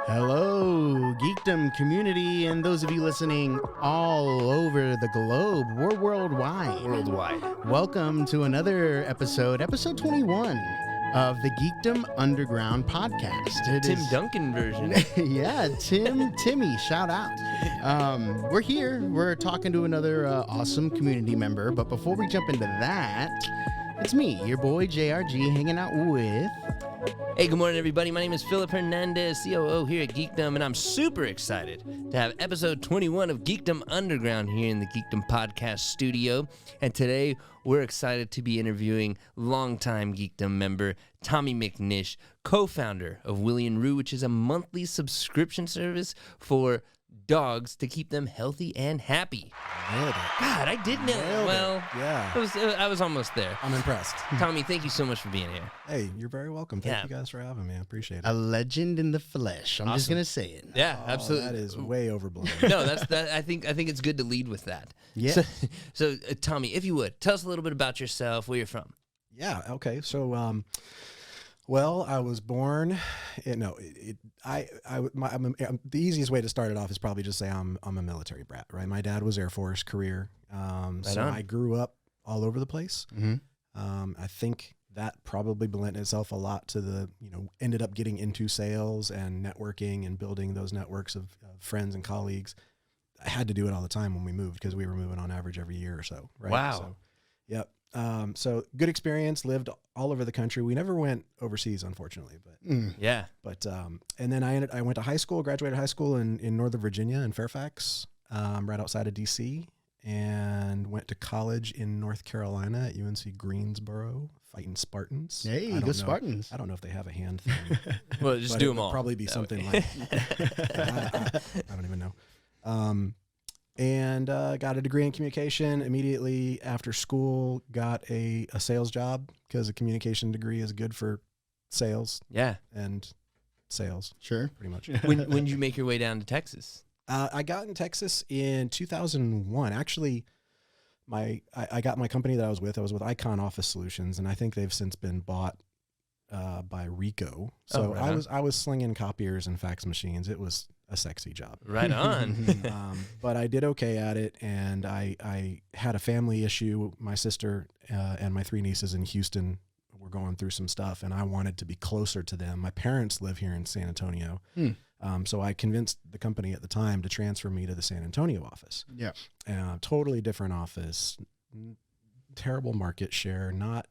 Hello, Geekdom community, and those of you listening all over the globe. We're worldwide. Welcome to another episode 21 of the Geekdom Underground podcast. Tim Duncan version. Yeah, Timmy, shout out. We're here. We're talking to another awesome community member, but before we jump into that, it's me, your boy JRG, hanging out with... Hey, good morning, everybody. My name is Philip Hernandez, COO here at Geekdom, and I'm super excited to have episode 21 of Geekdom Underground here in the Geekdom podcast studio. And today, we're excited to be interviewing longtime Geekdom member Tommy McNish, co-founder of Willie and Roo, which is a monthly subscription service for dogs to keep them healthy and happy. Nailed it. God, I did nail it. Well, yeah. I was almost there. I'm impressed. Tommy, thank you so much for being here. Hey, you're very welcome. Thank you guys for having me. I appreciate it. A legend in the flesh. I'm just gonna say it. Yeah, absolutely. That is way overblown. No, I think it's good to lead with that. Yeah. So Tommy, if you would tell us a little bit about yourself, where you're from. Yeah. Okay. So, well, I was born. The easiest way to start it off is probably just say I'm a military brat, right? My dad was Air Force career, so I grew up all over the place. Mm-hmm. I think that probably lent itself a lot to the, ended up getting into sales and networking and building those networks of friends and colleagues. I had to do it all the time when we moved because we were moving on average every year or so, right? Wow. So, yep. So good experience, lived all over the country. We never went overseas, unfortunately, but Yeah. But and then I went to high school, graduated high school in Northern Virginia in Fairfax, right outside of DC, and went to college in North Carolina at UNC Greensboro, fighting Spartans. Hey, go Spartans. I don't know if they have a hand thing. Well, just do them all. Probably be something like I don't even know. And got a degree in communication immediately after school, got a sales job because a communication degree is good for sales. Yeah. And sales. Sure. Pretty much. When did you make your way down to Texas? I got in Texas in 2001. Actually, I got my company that I was with Icon Office Solutions, and I think they've since been bought by Rico. So I was slinging copiers and fax machines. It was a sexy job. Right on. But I did okay at it, and I had a family issue. My sister and my 3 nieces in Houston were going through some stuff, and I wanted to be closer to them. My parents live here in San Antonio. So I convinced the company at the time to transfer me to the San Antonio office. Yeah. Totally different office, terrible market share, not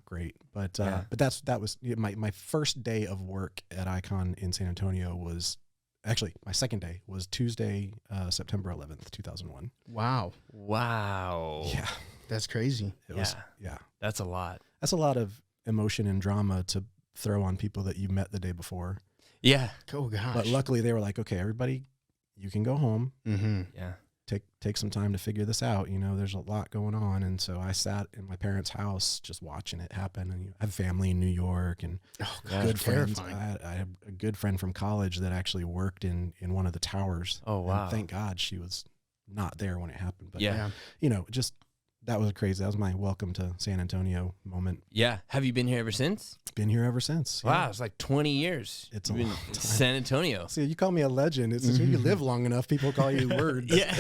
great, but that was my first day of work at Icon in San Antonio. Was actually my second day was Tuesday, September 11th, 2001. Wow. Yeah, That's crazy. it was. Yeah, That's a lot. that's a lot of emotion and drama to throw on people that you met the day before. Yeah. Oh gosh. But luckily they were like, okay, everybody, you can go home. Mm-hmm. Yeah. Take some time to figure this out. There's a lot going on. And so I sat in my parents' house just watching it happen. And I have family in New York and good friends. I have a good friend from college that actually worked in one of the towers. Oh, wow. And thank God she was not there when it happened. But Yeah. just that was crazy. That was my welcome to San Antonio moment. Yeah. Have you been here ever since? Been here ever since. Wow. Yeah. It's like 20 years. It's You've a been long in time. San Antonio. See, you call me a legend. It's you live long enough, people call you words. Yeah.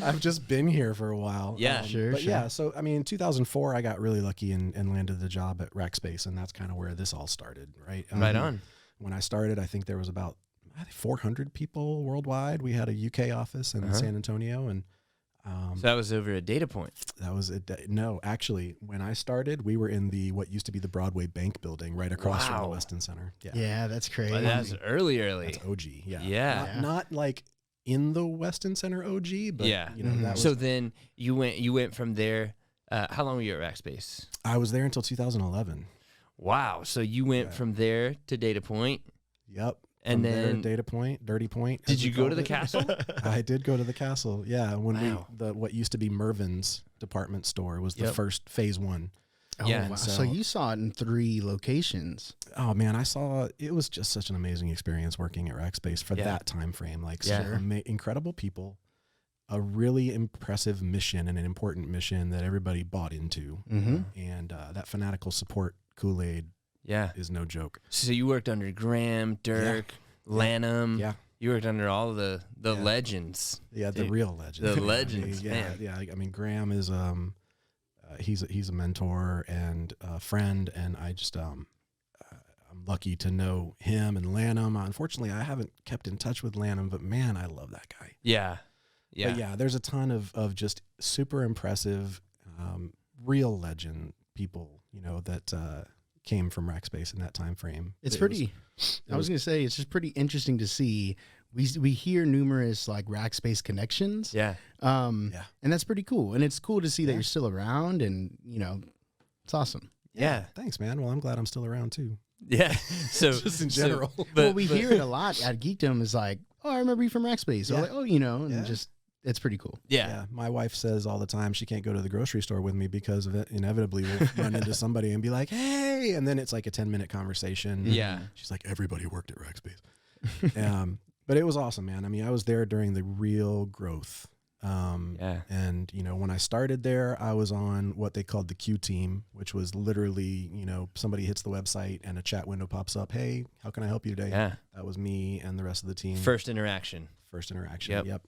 I've just been here for a while. Yeah. Sure. Yeah, so I mean, in 2004, I got really lucky and landed the job at Rackspace, and that's kind of where this all started, right? Right on. When I started, I think there was about 400 people worldwide. We had a UK office in San Antonio, and So that was over at Data Point. that was it. No, actually, when I started, we were in what used to be the Broadway Bank building right across from the Wow. Westin Center. Yeah, Yeah, that's crazy. Well, that's early. that's OG. Yeah, Yeah. Not like in the Westin Center OG, but Yeah. that was. So then you went from there. How long were you at Rackspace? I was there until 2011. Wow. So you went from there to Data Point. Yep. And From there, then Data Point, Dirty Point. did as you we go to called the it. castle? I did go to the castle. Yeah, when Wow. what used to be Mervin's department store was the Yep. first phase 1. Oh, Yeah. wow. So- So you saw it in 3 locations. Oh man, it was just such an amazing experience working at Rackspace for Yeah. that time frame. Like Yeah. incredible people, a really impressive mission and an important mission that everybody bought into, Mm-hmm. and that fanatical support Kool-Aid is no joke. So you worked under Graham, Dirk, Lanham. Yeah. You worked under all the legends. Yeah, the real legends. The legends, man. Yeah. I mean, Graham is he's a mentor and a friend, and I just I'm lucky to know him and Lanham. Unfortunately, I haven't kept in touch with Lanham, but man, I love that guy. Yeah. But yeah, there's a ton of just super impressive, real legend people, that came from Rackspace in that time frame. I was going to say, it's just pretty interesting to see. We hear numerous like Rackspace connections. Yeah. And that's pretty cool. And it's cool to see that you're still around, and it's awesome. Yeah. Thanks, man. Well, I'm glad I'm still around too. Yeah. So just in general. But we hear it a lot at Geekdom. Is like, oh, I remember you from Rackspace. Or like, oh, and just it's pretty cool. Yeah. My wife says all the time she can't go to the grocery store with me because of it. Inevitably, we'll run into somebody and be like, hey, and then it's like a 10-minute conversation. Yeah. She's like, everybody worked at Rackspace. But it was awesome, man. I mean, I was there during the real growth. And, when I started there, I was on what they called the Q team, which was literally, somebody hits the website and a chat window pops up. Hey, how can I help you today? Yeah. That was me and the rest of the team. First interaction. Yep.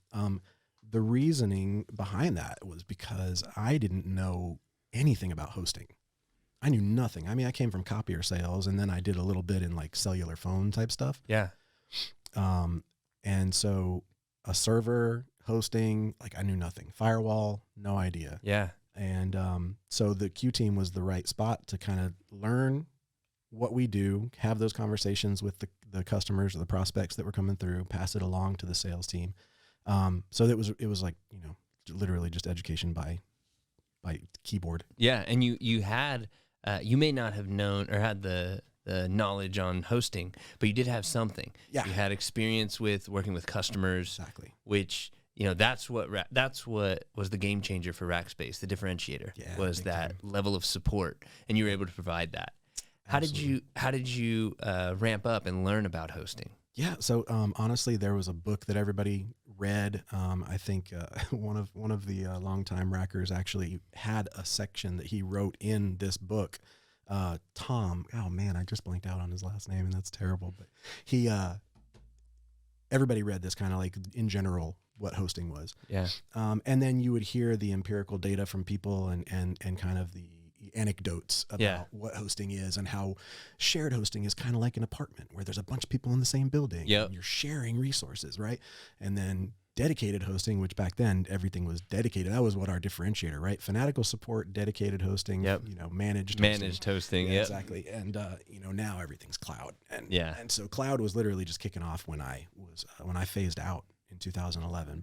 The reasoning behind that was because I didn't know anything about hosting. I knew nothing. I mean, I came from copier sales, and then I did a little bit in like cellular phone type stuff. Yeah. And so a server, hosting, like I knew nothing. Firewall, no idea. Yeah. And so the Q team was the right spot to kind of learn what we do, have those conversations with the customers or the prospects that were coming through, pass it along to the sales team. So it was like, literally just education by keyboard. Yeah. And you had, you may not have known or had the knowledge on hosting, but you did have something. Yeah. You had experience with working with customers. Exactly. Which, that's what was the game changer for Rackspace. The differentiator was that level of support, and you were able to provide that. Absolutely. How did you ramp up and learn about hosting? Yeah. So honestly, there was a book that everybody read. I think one of the longtime rackers actually had a section that he wrote in this book. Tom, oh man, I just blanked out on his last name, and that's terrible. But he, everybody read this kind of like in general what hosting was. Yeah. And then you would hear the empirical data from people and kind of the anecdotes about what hosting is and how shared hosting is kind of like an apartment where there's a bunch of people in the same building. Yep. And you're sharing resources, right? And then dedicated hosting, which back then everything was dedicated. That was what our differentiator, right? Fanatical support, dedicated hosting, managed hosting. Yeah, exactly. And now everything's cloud. And so cloud was literally just kicking off when I phased out in 2011.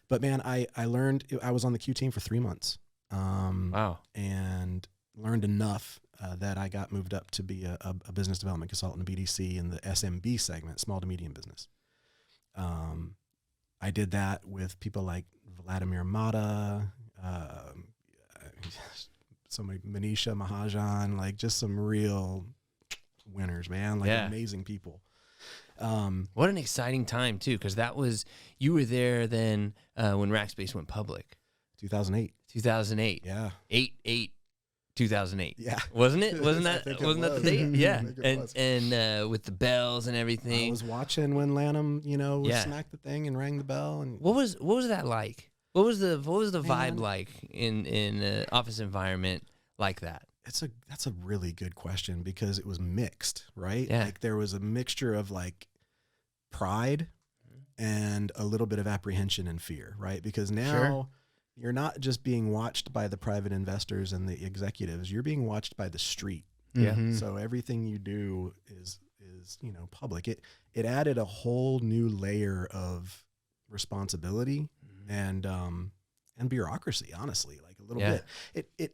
But man, I learned. I was on the Q team for 3 months. Wow. And learned enough that I got moved up to be a business development consultant, a BDC in the SMB segment, small to medium business. I did that with people like Vladimir Mata, somebody Manisha Mahajan, like just some real winners, man, like amazing people. What an exciting time too, because you were there then when Rackspace went public. 2008. Yeah. 2008. Yeah. Wasn't it? Wasn't that the date? Yeah. And with the bells and everything. I was watching when Lanham, smacked the thing and rang the bell. And what was that like? What was the vibe like in an office environment like that? That's a really good question because it was mixed, right? Yeah. Like there was a mixture of like pride and a little bit of apprehension and fear, right? Because now you're not just being watched by the private investors and the executives, you're being watched by the street. Yeah. Mm-hmm. So everything you do is public. It added a whole new layer of responsibility and bureaucracy, honestly, like a little bit.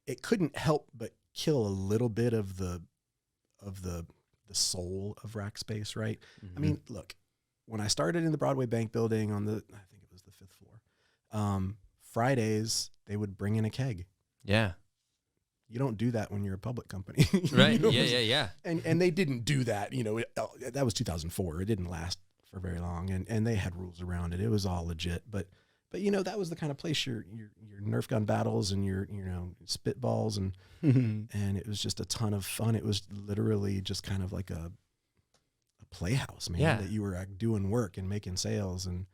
It couldn't help but kill a little bit of the soul of Rackspace, right? Mm-hmm. I mean, look, when I started in the Broadway Bank building I think it was the 5th floor, Fridays they would bring in a keg. Yeah. You don't do that when you're a public company. Right. Yeah. And they didn't do that. That was 2004. It didn't last for very long. And they had rules around it. It was all legit. But But that was the kind of place your Nerf gun battles and your spitballs and and it was just a ton of fun. It was literally just kind of like a playhouse, man. That you were doing work and making sales, and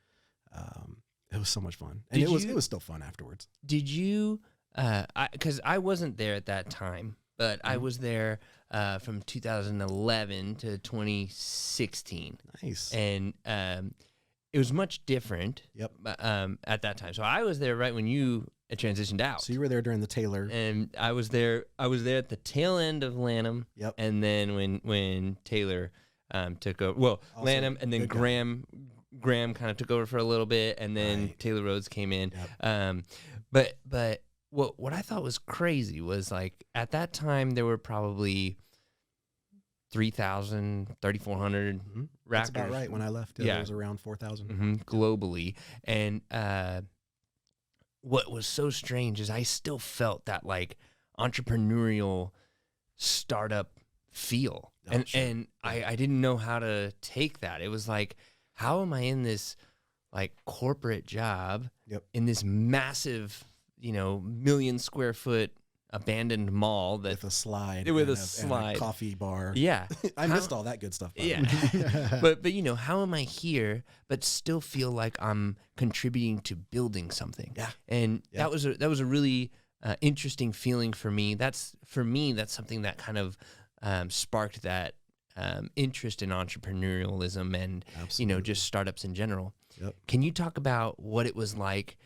it was so much fun. And it was still fun afterwards. Did you? Because I wasn't there at that time, but I was there from 2011 to 2016. Nice. And it was much different. Yep. At that time, so I was there right when you transitioned out. So you were there during the Taylor, and I was there at the tail end of Lanham. Yep. And then when Taylor took over, well, also, Lanham, and then Graham kind of took over for a little bit, and then Taylor Rhodes came in. Yep. But what I thought was crazy was, like, at that time there were probably 3,000, 3,400 rackers. That's about right. When I left, it was around 4,000 globally. And what was so strange is I still felt that, like, entrepreneurial startup feel. And I didn't know how to take that. It was like, how am I in this, like, corporate job in this massive, 1 million square foot abandoned mall with a slide, and a coffee bar. Yeah. I missed all that good stuff. Yeah. but how am I here but still feel like I'm contributing to building something? Yeah. And that was a really interesting feeling for me. That's something that kind of sparked that interest in entrepreneurialism and just startups in general. Yep. Can you talk about what it was like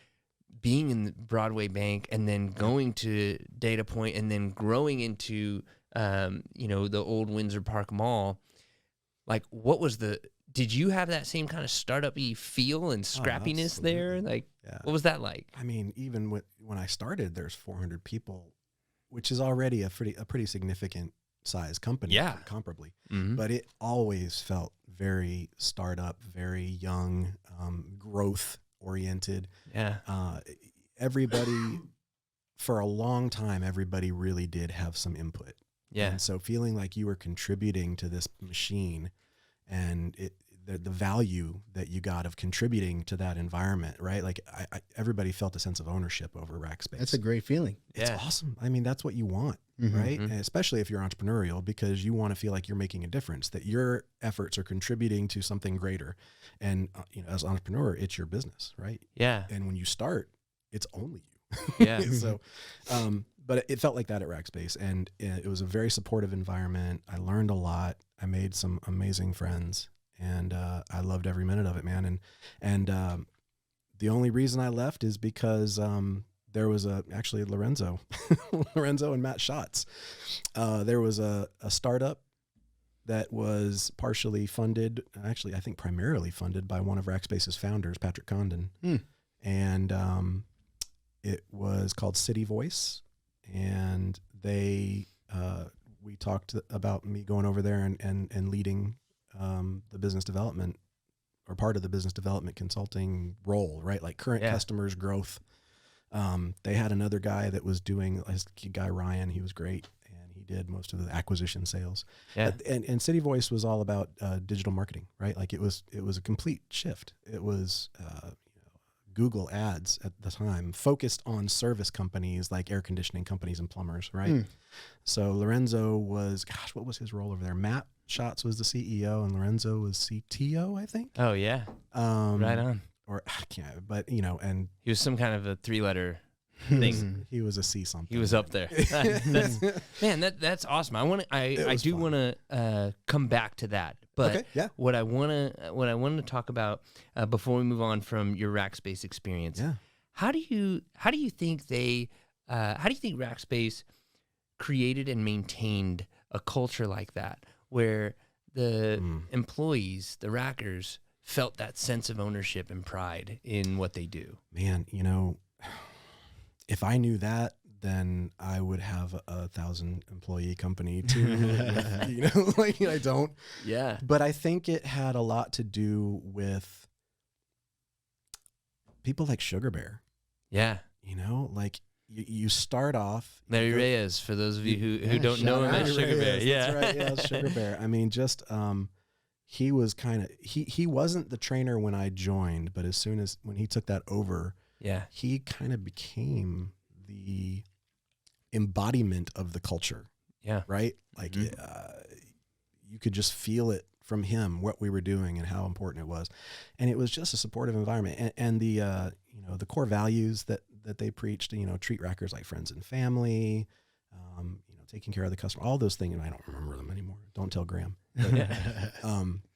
being in the Broadway Bank and then going to Data Point and then growing into the old Windsor Park Mall? Like, did you have that same kind of startup-y feel and scrappiness there? Like, what was that like? I mean, even when I started, there's 400 people, which is already a pretty significant size company, comparably. Mm-hmm. But it always felt very startup, very young, growth oriented. Yeah. Everybody, for a long time, everybody really did have some input. Yeah. And so feeling like you were contributing to this machine and the value that you got of contributing to that environment, right? Like everybody felt a sense of ownership over Rackspace. That's a great feeling. It's awesome. I mean, that's what you want, right? And especially if you're entrepreneurial, because you want to feel like you're making a difference, that your efforts are contributing to something greater. And as an entrepreneur, it's your business, right? Yeah. And when you start, it's only you. Yeah. So, but it felt like that at Rackspace, and it was a very supportive environment. I learned a lot. I made some amazing friends, and I loved every minute of it, man. And the only reason I left is because there was actually Lorenzo and Matt Schatz. There was a startup that was partially funded, actually I think primarily funded by one of Rackspace's founders, Patrick Condon. And it was called City Voice, and we talked about me going over there and leading the business development, or part of the business development consulting role, right? Like current customers, growth. They had another guy that was doing, his guy Ryan, he was great, and he did most of the acquisition sales. Yeah. And City Voice was all about digital marketing, right? Like it was a complete shift. It was Google ads at the time, focused on service companies like air conditioning companies and plumbers, right? So Lorenzo was, what was his role over there? Matt Schatz was the CEO, and Lorenzo was CTO, I think. Oh yeah. Right on. Or I can't, but and he was some kind of a 3-letter thing. He was a C something. He was up there. That's awesome. I do want to come back to that. But what I want to talk about before we move on from your Rackspace experience, how do you think Rackspace created and maintained a culture like that, where the employees, the rackers, felt that sense of ownership and pride in what they do? Man, if I knew that, then I would have a 1,000-employee company too. I don't. Yeah. But I think it had a lot to do with people like Sugar Bear. Yeah. Like you start off. Larry Reyes, for those of you who don't know him as Sugar Bear. Yeah. That's right. Yeah, Sugar Bear. I mean, just he was kind of, he wasn't the trainer when I joined, but when he took that over, Yeah. he kind of became the embodiment of the culture. Yeah. Right? Like you could just feel it from him, what we were doing and how important it was. And it was just a supportive environment. And the, the core values that they preached, treat Rackers like friends and family, taking care of the customer, all those things. And I don't remember them anymore. Don't tell Graham.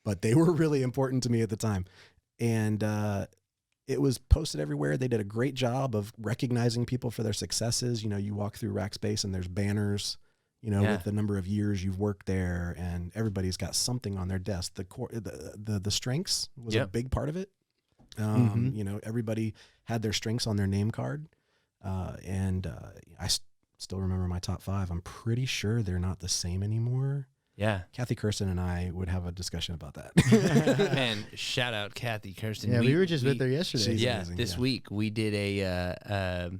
But they were really important to me at the time. And it was posted everywhere. They did a great job of recognizing people for their successes. You walk through Rackspace and there's banners, with the number of years you've worked there, and everybody's got something on their desk. The core, the strengths was a big part of it. Everybody had their strengths on their name card. And I still remember my top 5. I'm pretty sure they're not the same anymore. Yeah. Kathy Kirsten and I would have a discussion about that. Man, shout out Kathy Kirsten. Yeah, we were just with her yesterday. Amazing, this week we did a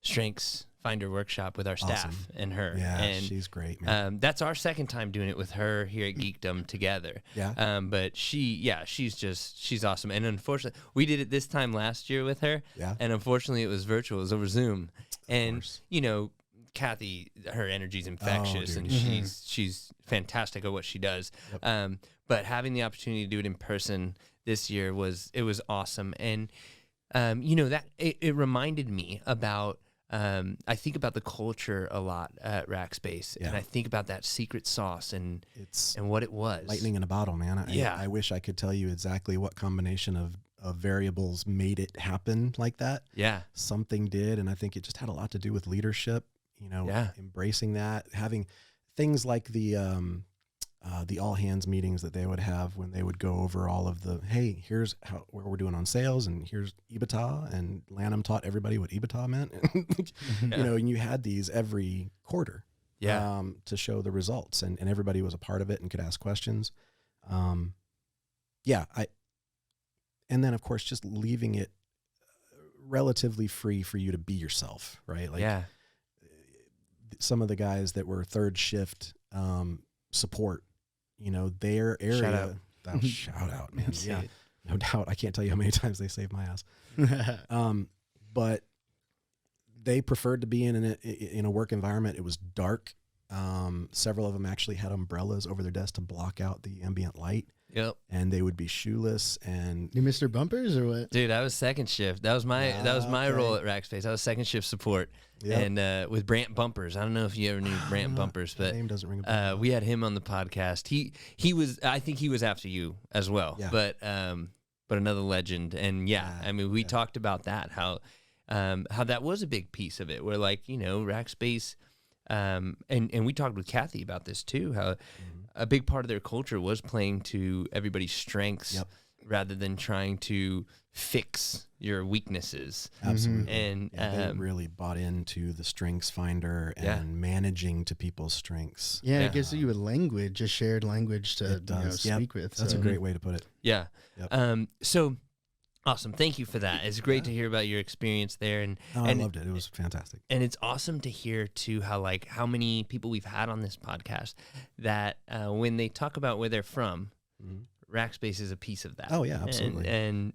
strengths finder workshop with our staff and her. Yeah, and she's great, man. That's our second time doing it with her here at Geekdom together. Yeah. But she's awesome. And unfortunately, we did it this time last year with her. Yeah. And unfortunately, it was virtual. It was over Zoom. And, Kathy, her energy's infectious, and she's fantastic at what she does. Yep. But having the opportunity to do it in person this year was awesome. And, that it reminded me about, I think about the culture a lot at Rackspace, and I think about that secret sauce and what it was. Lightning in a bottle, man. I wish I could tell you exactly what combination of variables made it happen like that. Yeah. Something did, and I think it just had a lot to do with leadership, embracing that, having things like the all hands meetings that they would have when they would go over all of the, hey, here's what we're doing on sales, and here's EBITDA, and Lanham taught everybody what EBITDA meant. And you had these every quarter to show the results, and everybody was a part of it and could ask questions. And then of course, just leaving it relatively free for you to be yourself, right? Like some of the guys that were third shift support, their area. Shout out, man. Yeah, no doubt. I can't tell you how many times they saved my ass. But they preferred to be in a work environment. It was dark. Several of them actually had umbrellas over their desk to block out the ambient light. Yep. And they would be shoeless. And you missed their bumpers or what? Dude, I was second shift. That was my role at Rackspace. I was second shift support. Yep. And with Brant Bumpers. I don't know if you ever knew Brant Bumpers, but name doesn't ring a bell. We had him on the podcast. He was, I think he was after you as well. Yeah. But another legend. And we talked about that, how that was a big piece of it, where Rackspace, and we talked with Kathy about this too, how a big part of their culture was playing to everybody's strengths rather than trying to fix your weaknesses. Absolutely. And they really bought into the strengths finder and managing to people's strengths. Yeah, it gives you a shared language to speak with. That's a great way to put it. Yeah. Yep. So awesome. Thank you for that. It's great to hear about your experience there. And I loved it. It was fantastic. And it's awesome to hear too how many people we've had on this podcast that when they talk about where they're from, Rackspace is a piece of that. Oh yeah, absolutely. And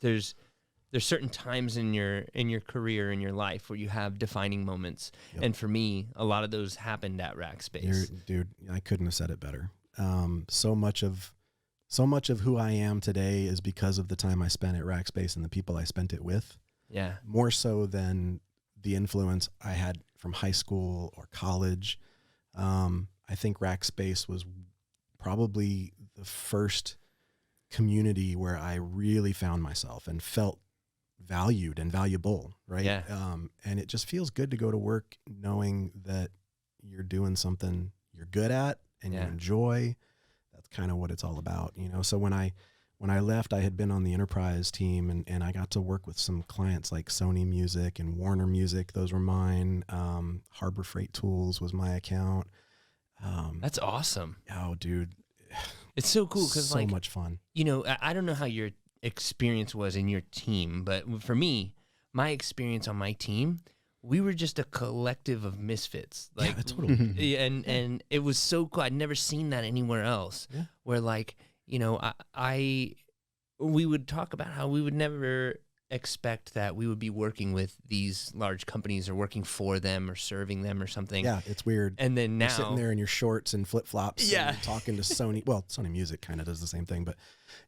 there's certain times in your career, in your life, where you have defining moments. Yep. And for me, a lot of those happened at Rackspace. Dude, I couldn't have said it better. So much of who I am today is because of the time I spent at Rackspace and the people I spent it with. Yeah. More so than the influence I had from high school or college. I think Rackspace was probably the first community where I really found myself and felt valued and valuable, right? Yeah. And it just feels good to go to work knowing that you're doing something you're good at and you enjoy. That's kind of what it's all about, So when I left, I had been on the enterprise team and I got to work with some clients like Sony Music and Warner Music. Those were mine. Harbor Freight Tools was my account. That's awesome. Oh, dude. It's so cool because so much fun. I don't know how your experience was in your team, but for me, my experience on my team, we were just a collective of misfits. Like, totally. And it was so cool. I'd never seen that anywhere else. Yeah. Where we would talk about how we would never expect that we would be working with these large companies or working for them or serving them or something. Yeah, it's weird. And then now you're sitting there in your shorts and flip flops, Yeah. and talking to Sony. Well, Sony Music kind of does the same thing, but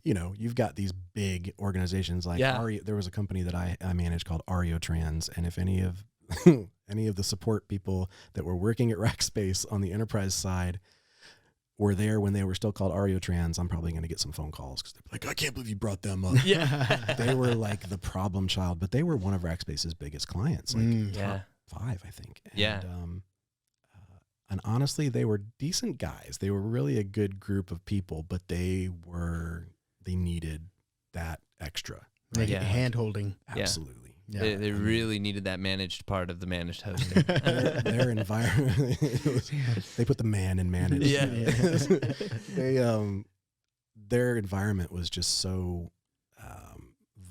you've got these big organizations like there was a company that I managed called Trans, and if any of any of the support people that were working at Rackspace on the enterprise side were there when they were still called Trans, I'm probably going to get some phone calls because they're like, I can't believe you brought them up. Yeah. They were like the problem child, but they were one of Rackspace's biggest clients, like top 5, I think. And, and honestly, they were decent guys. They were really a good group of people, but they needed that extra. Like hand holding. Absolutely. Yeah. They really needed that managed part of the managed hosting. Their environment, they put the man in managed. Their environment was just so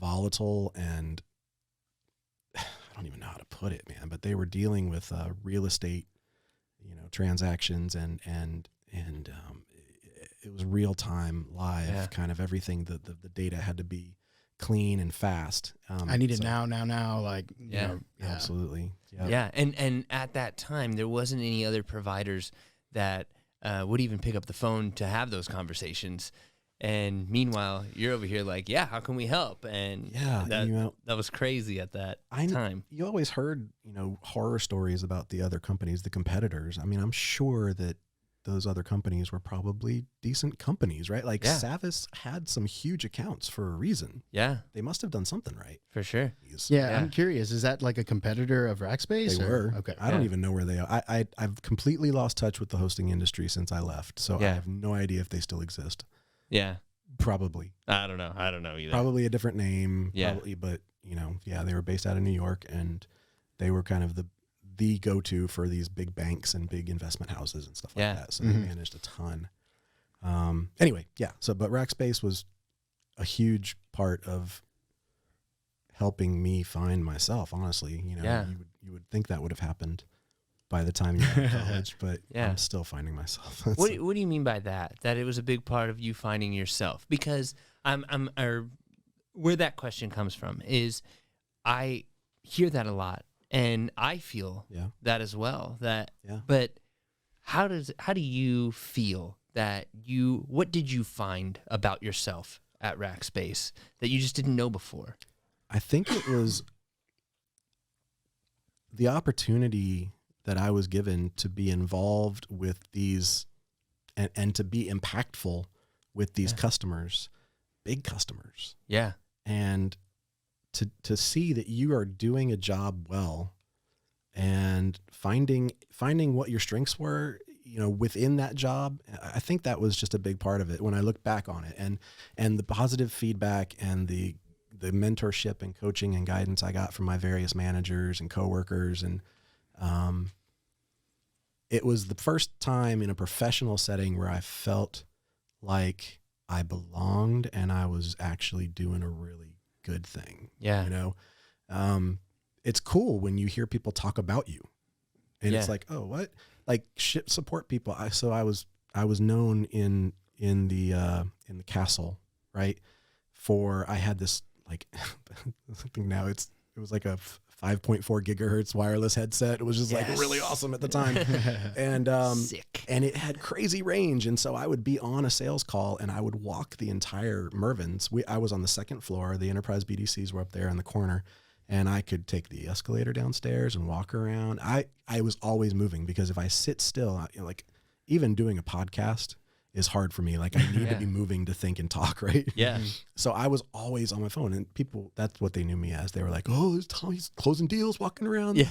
volatile, and I don't even know how to put it, man, but they were dealing with real estate, transactions and it was real time, live, kind of everything. The data had to be clean and fast. I need it now, like, absolutely. Yeah. And at that time, there wasn't any other providers that would even pick up the phone to have those conversations. And meanwhile, you're over here like, how can we help? And that was crazy at that time. You always heard, horror stories about the other companies, the competitors. I mean, I'm sure that those other companies were probably decent companies, right? Like Savvis had some huge accounts for a reason. Yeah. They must have done something right. For sure. Yeah, I'm curious. Is that like a competitor of Rackspace? They were. Okay. I don't even know where they are. I've completely lost touch with the hosting industry since I left. So I have no idea if they still exist. Yeah. Probably. I don't know either. Probably a different name. Yeah. Probably, but they were based out of New York, and they were kind of the go-to for these big banks and big investment houses and stuff like that. So they managed a ton. Anyway, but Rackspace was a huge part of helping me find myself, honestly. You would think that would have happened by the time you're in college, but I'm still finding myself. What do you mean by that? That it was a big part of you finding yourself? Because where that question comes from is I hear that a lot. And I feel that as well. But how do you feel that what did you find about yourself at Rackspace that you just didn't know before? I think it was the opportunity that I was given to be involved with these and to be impactful with these customers, big customers. Yeah. And to see that you are doing a job well and finding what your strengths were, within that job. I think that was just a big part of it when I look back on it, and the positive feedback and the mentorship and coaching and guidance I got from my various managers and coworkers. And it was the first time in a professional setting where I felt like I belonged and I was actually doing a really good thing. Yeah. It's cool when you hear people talk about you, and it's like, oh, what? Like support people. I was known in the castle, right? I had this like, now it was like a 5.4 gigahertz wireless headset. It was just like really awesome at the time. And, sick. And it had crazy range. And so I would be on a sales call and I would walk the entire Mervyn's. I was on the second floor. The enterprise BDCs were up there in the corner, and I could take the escalator downstairs and walk around. I was always moving, because if I sit still, like even doing a podcast is hard for me. Like I need to be moving to think and talk, right? Yeah. So I was always on my phone, and people, that's what they knew me as. They were like, oh, Tommy's closing deals, walking around. Yeah.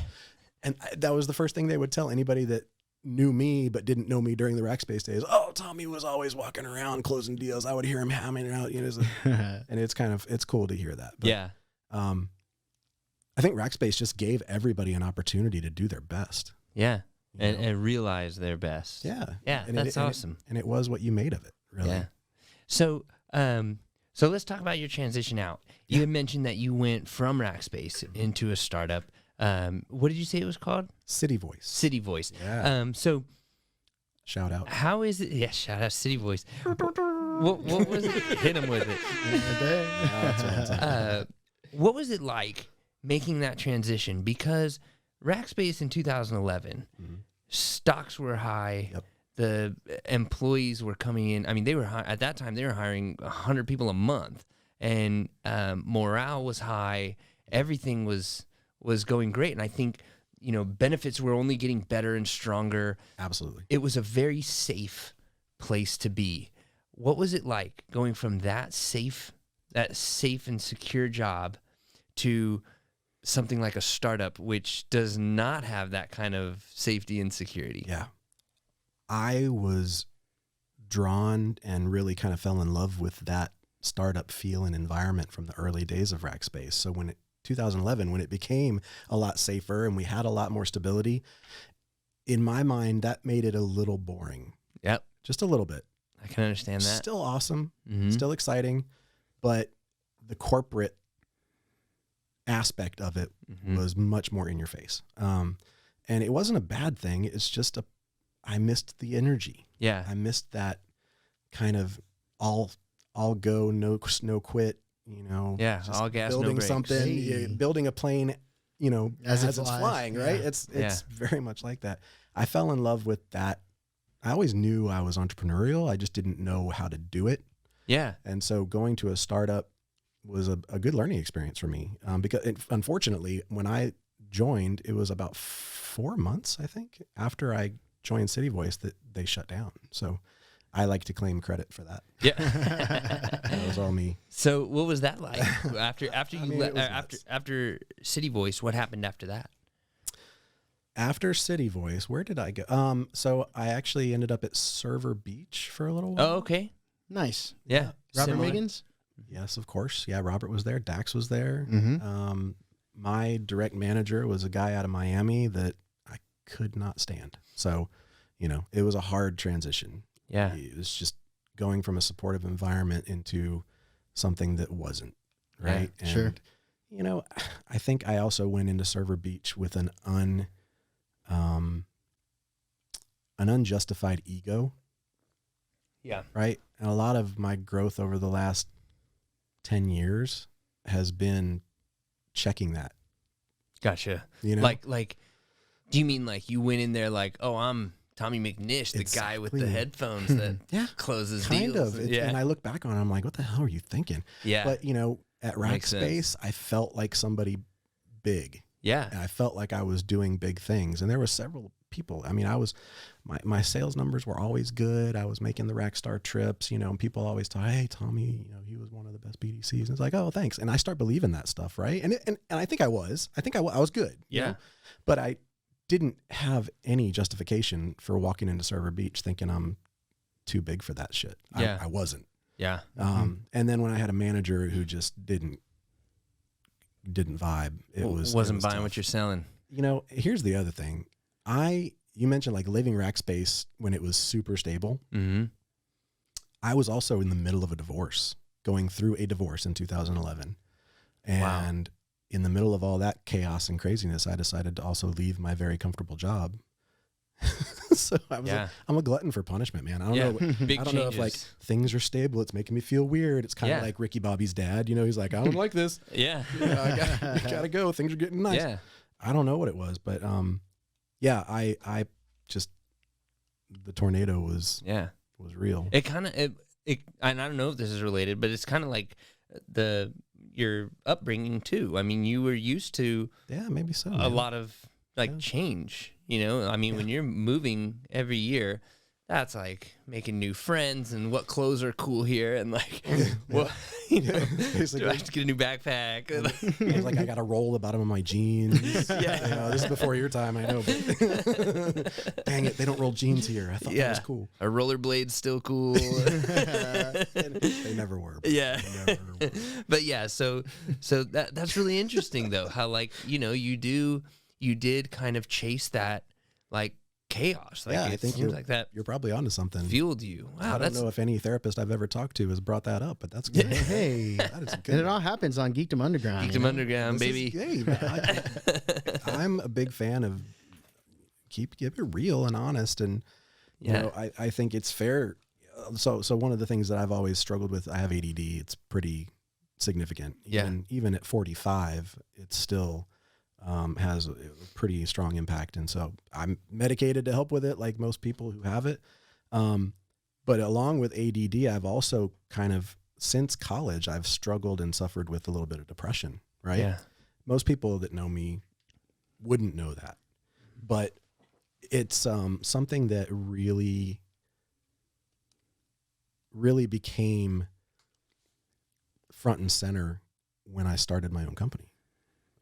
And that was the first thing they would tell anybody that knew me but didn't know me during the Rackspace days. Oh, Tommy was always walking around closing deals. I would hear him hamming out, and it's cool to hear that. But, I think Rackspace just gave everybody an opportunity to do their best. Yeah. And realize their best. Yeah. Yeah. And that's awesome. And it was what you made of it, really. Yeah. So let's talk about your transition out. You had mentioned that you went from Rackspace into a startup. What did you say it was called? City Voice. City Voice. Yeah. So shout out. How is it? Yeah. Shout out City Voice. what was it? Hit him with it. That's what I'm saying. What was it like making that transition? Because Rackspace in 2011, stocks were high. Yep. The employees were coming in. I mean, they were at that time, they were hiring 100 people a month, and morale was high. Everything was going great. And I think, benefits were only getting better and stronger. Absolutely. It was a very safe place to be. What was it like going from that safe and secure job to something like a startup, which does not have that kind of safety and security? Yeah. I was drawn and really kind of fell in love with that startup feel and environment from the early days of Rackspace. So 2011, when it became a lot safer and we had a lot more stability, in my mind, that made it a little boring. Yep. Just a little bit. I can understand that. Still awesome, Mm-hmm. still exciting, but the corporate aspect of it was much more in your face. And it wasn't a bad thing. It's just I missed the energy. Yeah. I missed that kind of all go, no quit, Yeah, just all gas, no building brakes. something, Hey. Building a plane, as it it's flies. flying, right? Yeah. It's very much like that. I fell in love with that. I always knew I was entrepreneurial. I just didn't know how to do it. Yeah. And so going to a startup was a good learning experience for me. Because unfortunately, when I joined, it was about 4 months, I think, after I joined City Voice that they shut down. So I like to claim credit for that. Yeah. That was all me. So what was that like after I you mean, it was after City Voice? What happened after that? After City Voice, where did I go? So I actually ended up at Server Beach for a little while. Oh, okay. Nice. Yeah. Robert Similar. Wiggins? Yes, of course. Yeah, Robert was there. Dax was there. Mm-hmm. My direct manager was a guy out of Miami that I could not stand. So, it was a hard transition. Yeah. It was just going from a supportive environment into something that wasn't, right? Yeah, sure. And, I think I also went into Server Beach with an unjustified ego. Yeah. Right. And a lot of my growth over the last 10 years has been checking that. Gotcha. Like, do you mean like you went in there like, oh, I'm Tommy McNish, the guy with the Exactly. headphones that closes kind deals? of. Yeah. And I look back on it, I'm like, what the hell are you thinking? Yeah. But, at Makes Rackspace, I felt like somebody big. Yeah. And I felt like I was doing big things. And there were several people. I mean, my sales numbers were always good. I was making the Rackstar trips, and people always talk, hey, Tommy, he was one of the best BDCs. And it's like, oh, thanks. And I start believing that stuff, right? And I think I was. I was good. Yeah. But I didn't have any justification for walking into Server Beach thinking I'm too big for that shit. Yeah. I wasn't. Yeah. And then when I had a manager who just didn't vibe, wasn't buying what you're selling. Here's the other thing. You mentioned like living Rackspace when it was super stable. Mm-hmm. I was also in the middle of a divorce, going through a divorce in 2011. And in the middle of all that chaos and craziness, I decided to also leave my very comfortable job. So I'm a glutton for punishment, man. I don't know. Big I don't know if like things are stable. It's making me feel weird. It's kind of like Ricky Bobby's dad. He's like, I don't like this. Yeah. I gotta go. Things are getting nice. Yeah. I don't know what it was, but I just, the tornado was real. It kind of and I don't know if this is related, but it's kind of like your upbringing too. I mean, you were used to maybe so. a lot of change. I mean, when you're moving every year, that's like making new friends and what clothes are cool here and like, do I have to get a new backpack? I was like, I got to roll the bottom of my jeans. Yeah. This is before your time, I know. But dang it, they don't roll jeans here. I thought that was cool. A rollerblade's still cool. They never were. Yeah. They never were. But yeah, so that's really interesting though, how like, you did kind of chase that like chaos. Like I think like that you're probably onto something. fueled you. Wow, I don't know if any therapist I've ever talked to has brought that up, but that's good. Hey, That is good. and it all happens on Geekdom Underground. Geekdom Underground, baby. I'm a big fan of keep it real and honest, and I think it's fair. So one of the things that I've always struggled with, I have ADD. It's pretty significant. Yeah. Even at 45, it still has a pretty strong impact. And so I'm medicated to help with it, like most people who have it. But along with ADD, I've also kind of, since college, I've struggled and suffered with a little bit of depression, right? Yeah. Most people that know me wouldn't know that. But it's something that really became front and center when I started my own company.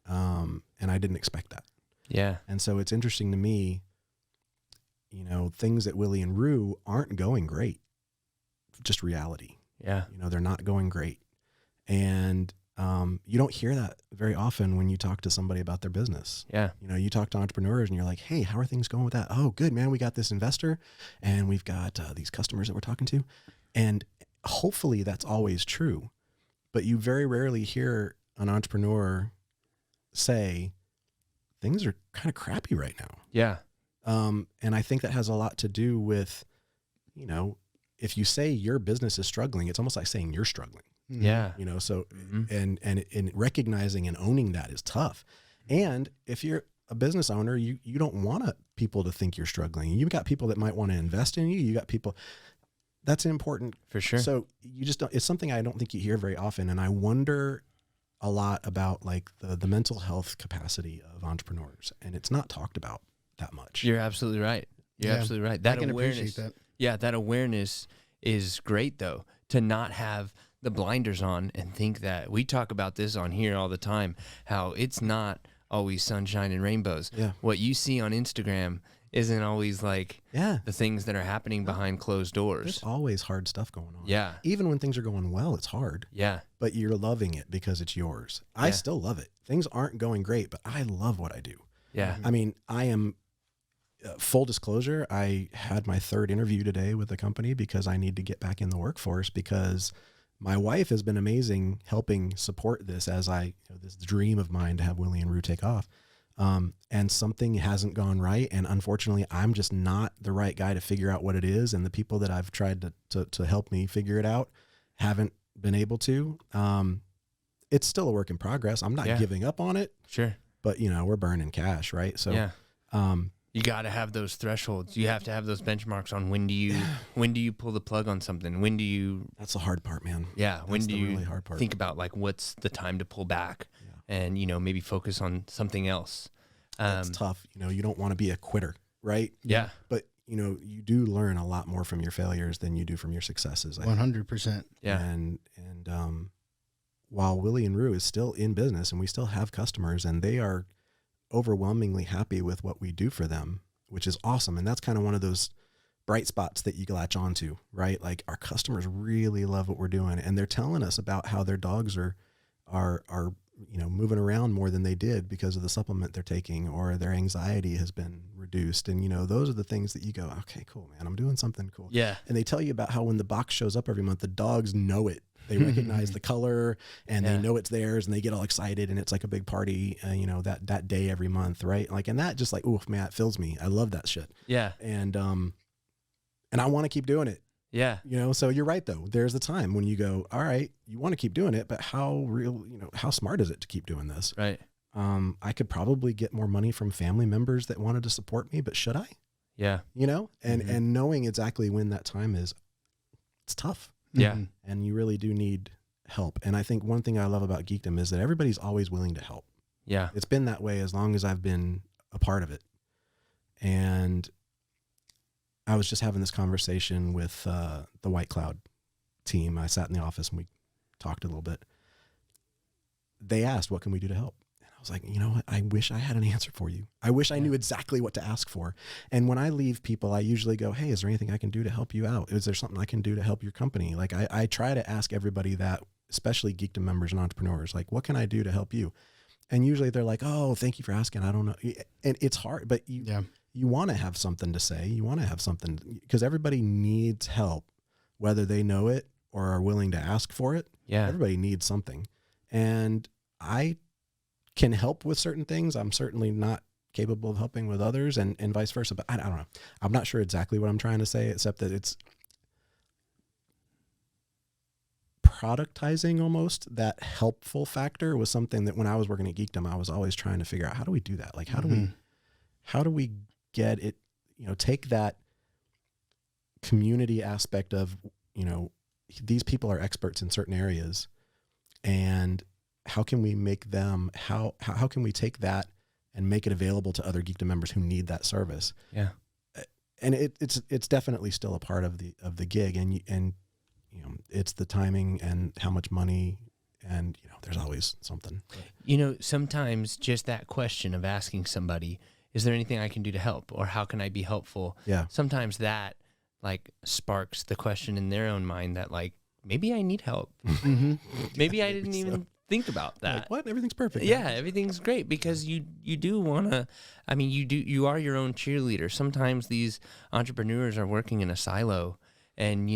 And I didn't expect that. Yeah. And so it's interesting to me, things at Willie and Roo aren't going great. Just reality. Yeah. They're not going great. And you don't hear that very often when you talk to somebody about their business. Yeah. You talk to entrepreneurs and you're like, hey, how are things going with that? Oh, good, man. We got this investor and we've got these customers that we're talking to. And hopefully that's always true. But you very rarely hear an entrepreneur say, things are kind of crappy right now. Yeah. And I think that has a lot to do with, if you say your business is struggling, it's almost like saying you're struggling. Yeah. So, and recognizing and owning that is tough. And if you're a business owner, you don't want people to think you're struggling. You've got people that might want to invest in you. You got people that's important for sure. So you just don't, it's something I don't think you hear very often. And I wonder a lot about like the mental health capacity of entrepreneurs, and it's not talked about that much. You're absolutely right. You're absolutely right. That I can awareness, appreciate that. Yeah, that awareness is great though, to not have the blinders on and think that we talk about this on here all the time, how it's not always sunshine and rainbows. Yeah. What you see on Instagram isn't always like the things that are happening behind closed doors. There's always hard stuff going on. Yeah. Even when things are going well, it's hard. Yeah. But you're loving it because it's yours. I still love it. Things aren't going great, but I love what I do. Yeah. I mean, I am, full disclosure, I had my third interview today with the company because I need to get back in the workforce, because my wife has been amazing helping support this as this dream of mine to have Willie and Roo take off. And something hasn't gone right. And unfortunately, I'm just not the right guy to figure out what it is. And the people that I've tried to help me figure it out haven't been able to. It's still a work in progress. I'm not giving up on it. Sure. But we're burning cash, right? So, you got to have those thresholds. You have to have those benchmarks on when do you pull the plug on something? When do you? That's the hard part, man. Yeah. When That's do the you really hard part. think about like what's the time to pull back and maybe focus on something else? It's tough. You don't want to be a quitter, right? Yeah. But you do learn a lot more from your failures than you do from your successes. 100%. Yeah. And while Willie and Roo is still in business and we still have customers and they are overwhelmingly happy with what we do for them, which is awesome. And that's kind of one of those bright spots that you latch onto, right? Like our customers really love what we're doing, and they're telling us about how their dogs are moving around more than they did because of the supplement they're taking, or their anxiety has been reduced. And those are the things that you go, okay, cool, man, I'm doing something cool. Yeah. And they tell you about how when the box shows up every month, the dogs know it. They recognize the color and they know it's theirs, and they get all excited, and it's like a big party, that day every month. Right. Like, and that just like, oof, man, it fills me. I love that shit. Yeah. And I want to keep doing it. Yeah. So you're right though. There's the time when you go, all right, you want to keep doing it, but how smart is it to keep doing this? Right. I could probably get more money from family members that wanted to support me, but should I? Yeah. And knowing exactly when that time is, it's tough. Yeah. And you really do need help. And I think one thing I love about Geekdom is that everybody's always willing to help. Yeah. It's been that way as long as I've been a part of it. And I was just having this conversation with the White Cloud team. I sat in the office and we talked a little bit. They asked, what can we do to help? And I was like, you know what? I wish I had an answer for you. I wish I knew exactly what to ask for. And when I leave people, I usually go, hey, is there anything I can do to help you out? Is there something I can do to help your company? Like I try to ask everybody that, especially Geekdom members and entrepreneurs, like, what can I do to help you? And usually they're like, oh, thank you for asking. I don't know. And it's hard, but you want to have something to say. You want to have something, because everybody needs help, whether they know it or are willing to ask for it. Yeah. Everybody needs something. And I can help with certain things. I'm certainly not capable of helping with others, and vice versa. But I don't know. I'm not sure exactly what I'm trying to say, except that it's productizing almost, that helpful factor was something that when I was working at Geekdom, I was always trying to figure out, how do we do that? Like, how do we get it, take that community aspect of, these people are experts in certain areas, and how can we make them, how can we take that and make it available to other Geekdom members who need that service? Yeah. And it's definitely still a part of the gig, and it's the timing and how much money, and there's always something. Sometimes just that question of asking somebody, is there anything I can do to help, or how can I be helpful? Yeah. Sometimes that like sparks the question in their own mind that like, maybe I need help. Maybe I didn't even think about that. Like, what? Everything's perfect. Yeah, everything's great, because you do want to, you are your own cheerleader. Sometimes these entrepreneurs are working in a silo, and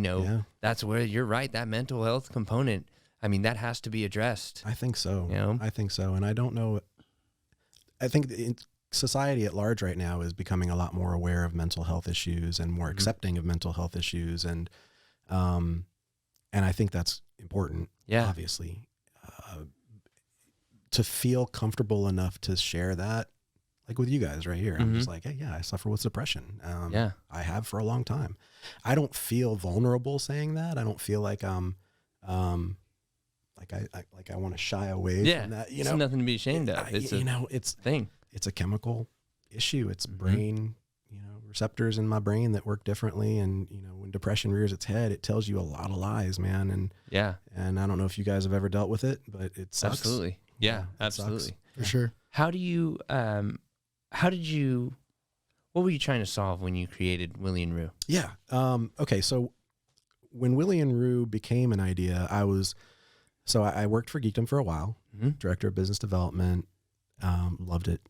that's where you're right, that mental health component, that has to be addressed. I think so. I think so. And I don't know, I think society at large right now is becoming a lot more aware of mental health issues and more accepting of mental health issues. And I think that's important, obviously. To feel comfortable enough to share that, like with you guys right here. I'm just like, hey, I suffer with depression. I have for a long time. I don't feel vulnerable saying that. I don't feel like I want to shy away from that. It's nothing to be ashamed of. It's a thing. It's a chemical issue. It's brain, receptors in my brain that work differently. And, when depression rears its head, it tells you a lot of lies, man. And I don't know if you guys have ever dealt with it, but it sucks. Absolutely. Yeah, absolutely. For sure. What were you trying to solve when you created Willy and Roo? Yeah. Okay. So when Willy and Roo became an idea, I worked for Geekdom for a while, director of business development. Loved it.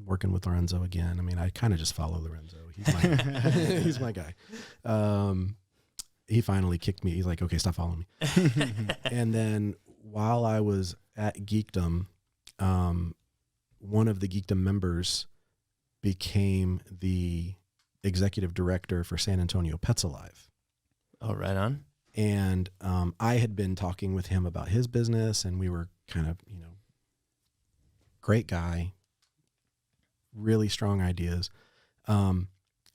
Working with Lorenzo again. I kind of just follow Lorenzo. He's my guy. He finally kicked me. He's like, okay, stop following me. And then while I was at Geekdom, one of the Geekdom members became the executive director for San Antonio Pets Alive. Oh, right on. And I had been talking with him about his business, and we were kind of, great guy, really strong ideas.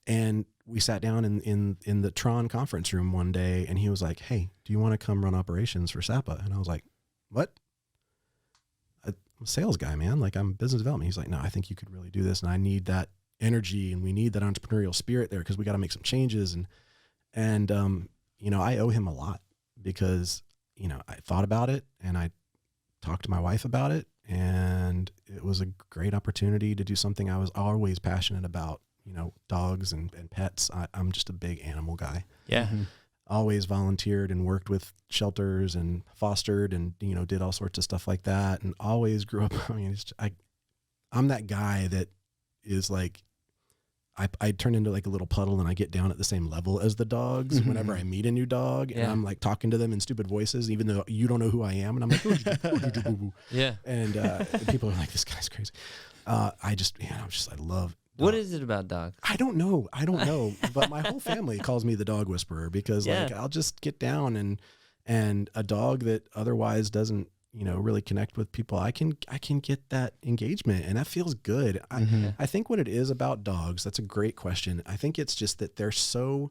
And we sat down in the Tron conference room one day, and he was like, hey, do you want to come run operations for SAPA? And I was like, what? I'm a sales guy, man. Like, I'm business development. He's like, no, I think you could really do this. And I need that energy, and we need that entrepreneurial spirit there, because we got to make some changes. And I owe him a lot, because, I thought about it, and I talked to my wife about it, and it was a great opportunity to do something I was always passionate about, dogs and pets. I'm just a big animal guy. Yeah. Always volunteered and worked with shelters and fostered and, did all sorts of stuff like that, and always grew up. I'm that guy that is like, I turn into like a little puddle, and I get down at the same level as the dogs whenever I meet a new dog, and I'm like talking to them in stupid voices, even though you don't know who I am. And I'm like, yeah. And people are like, this guy's crazy. I love. What is it about dogs? I don't know. But my whole family calls me the dog whisperer, because like, I'll just get down, and a dog that otherwise doesn't, really connect with people, I can get that engagement, and that feels good. I think what it is about dogs, that's a great question. I think it's just that they're so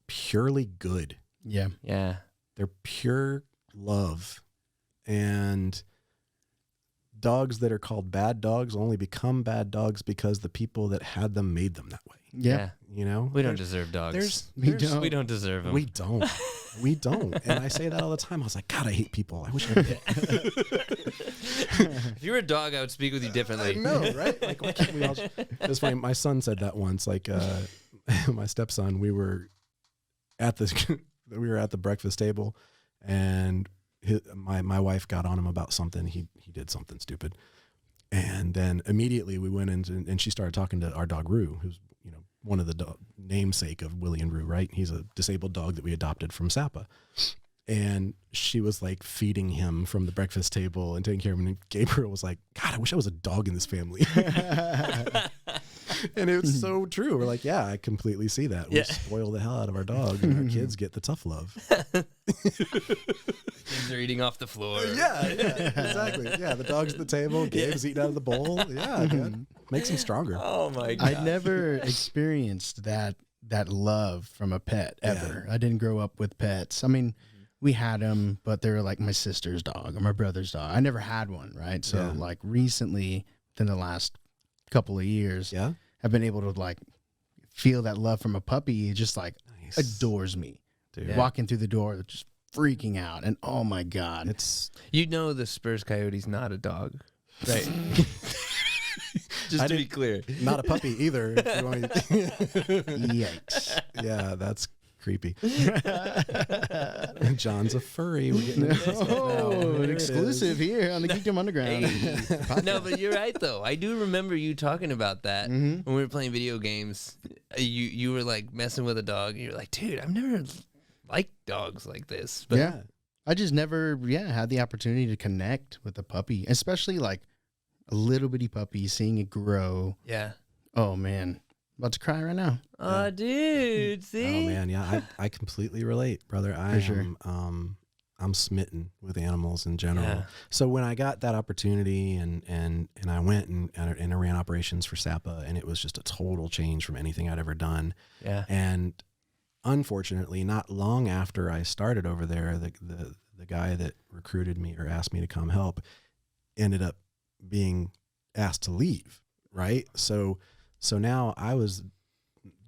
purely good. Yeah. Yeah. They're pure love. And dogs that are called bad dogs only become bad dogs because the people that had them made them that way. Yeah. We don't deserve dogs. We don't deserve them. We don't. And I say that all the time. I was like, God, I hate people. I wish I did. If you were a dog, I would speak with you differently. I know, right? Like, why can't we all? It's funny. My son said that once. Like, my stepson, we were at the breakfast table, and my wife got on him about something. He did something stupid, and then immediately we went in, and she started talking to our dog Roo, who's one of the namesake of Willy and Roo, right? He's a disabled dog that we adopted from SAPA. And she was like feeding him from the breakfast table and taking care of him. And Gabriel was like, God, I wish I was a dog in this family. And it's so true. We're like, yeah, I completely see that. We spoil the hell out of our dog, and our kids get the tough love. Kids are eating off the floor. Yeah, exactly. Yeah, the dog's at the table, Gabe's eating out of the bowl. Yeah, man. Makes them stronger. Oh my God. I never experienced that love from a pet ever. I didn't grow up with pets. I mean, we had them, but they were like my sister's dog or my brother's dog. I never had one, right? So like recently, within the last couple of years, I've been able to like feel that love from a puppy. It just like adores me. Dude. Walking through the door, just freaking out. And oh my God. The Spurs Coyote's not a dog, right? Just to be clear. Not a puppy either. Yikes. Yeah, that's creepy. John's a furry. We're getting an exclusive here on the Geekdom Underground. Hey. No, but you're right though. I do remember you talking about that when we were playing video games. You were like messing with a dog, and you're like, dude, I've never liked dogs like this. But I just never had the opportunity to connect with a puppy, especially like a little bitty puppy, seeing it grow. Yeah. Oh man. About to cry right now. Oh, dude, see? Oh man, yeah, I completely relate, brother. I'm smitten with animals in general. Yeah. So when I got that opportunity and I went and I ran operations for SAPA, and it was just a total change from anything I'd ever done. Yeah. And unfortunately, not long after I started over there, the guy that recruited me or asked me to come help ended up being asked to leave, right? So now I was